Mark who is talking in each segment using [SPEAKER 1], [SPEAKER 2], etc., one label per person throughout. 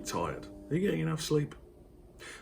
[SPEAKER 1] we're tired. Are you getting enough sleep?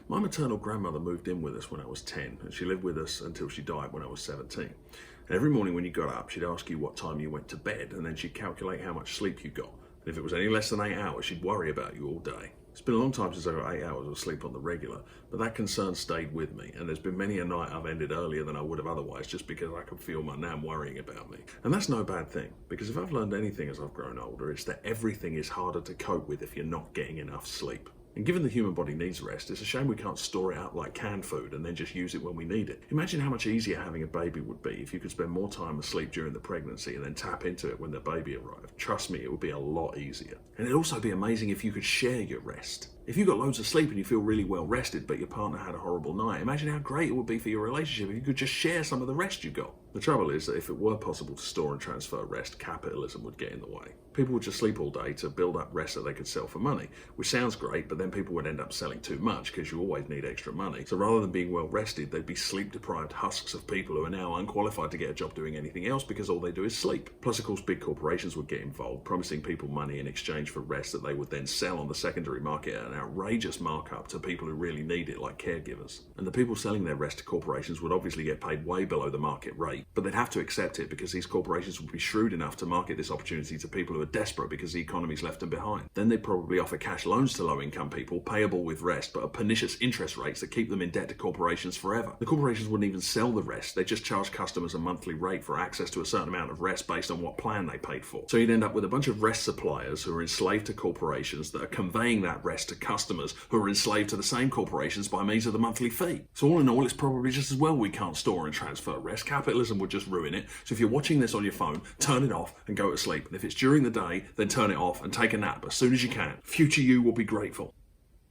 [SPEAKER 1] My maternal grandmother moved in with us when I was 10, and she lived with us until she died when I was 17. And every morning when you got up, she'd ask you what time you went to bed, and then she'd calculate how much sleep you got. And if it was any less than 8 hours, she'd worry about you all day. It's been a long time since I got 8 hours of sleep on the regular, but that concern stayed with me, and there's been many a night I've ended earlier than I would have otherwise just because I could feel my nan worrying about me. And that's no bad thing, because if I've learned anything as I've grown older, it's that everything is harder to cope with if you're not getting enough sleep. And given the human body needs rest, it's a shame we can't store it up like canned food and then just use it when we need it. Imagine how much easier having a baby would be if you could spend more time asleep during the pregnancy and then tap into it when the baby arrived. Trust me, it would be a lot easier. And it'd also be amazing if you could share your rest. If you got loads of sleep and you feel really well rested, but your partner had a horrible night, imagine how great it would be for your relationship if you could just share some of the rest you got. The trouble is that if it were possible to store and transfer rest, capitalism would get in the way. People would just sleep all day to build up rest that they could sell for money, which sounds great, but then people would end up selling too much because you always need extra money. So rather than being well rested, they'd be sleep-deprived husks of people who are now unqualified to get a job doing anything else because all they do is sleep. Plus, of course, big corporations would get involved, promising people money in exchange for rest that they would then sell on the secondary market at an outrageous markup to people who really need it, like caregivers. And the people selling their rest to corporations would obviously get paid way below the market rate, but they'd have to accept it because these corporations would be shrewd enough to market this opportunity to people who are desperate because the economy's left them behind. Then they'd probably offer cash loans to low-income people, payable with rest, but at pernicious interest rates that keep them in debt to corporations forever. The corporations wouldn't even sell the rest, they'd just charge customers a monthly rate for access to a certain amount of rest based on what plan they paid for. So you'd end up with a bunch of rest suppliers who are enslaved to corporations that are conveying that rest to customers who are enslaved to the same corporations by means of the monthly fee. So all in all, it's probably just as well we can't store and transfer rest. Capitalism would just ruin it. So if you're watching this on your phone, turn it off and go to sleep. And if it's during the day, then turn it off and take a nap as soon as you can. Future you will be grateful.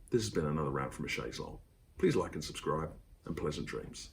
[SPEAKER 1] This has been another rant from a chaise longue. Please like and subscribe, and pleasant dreams.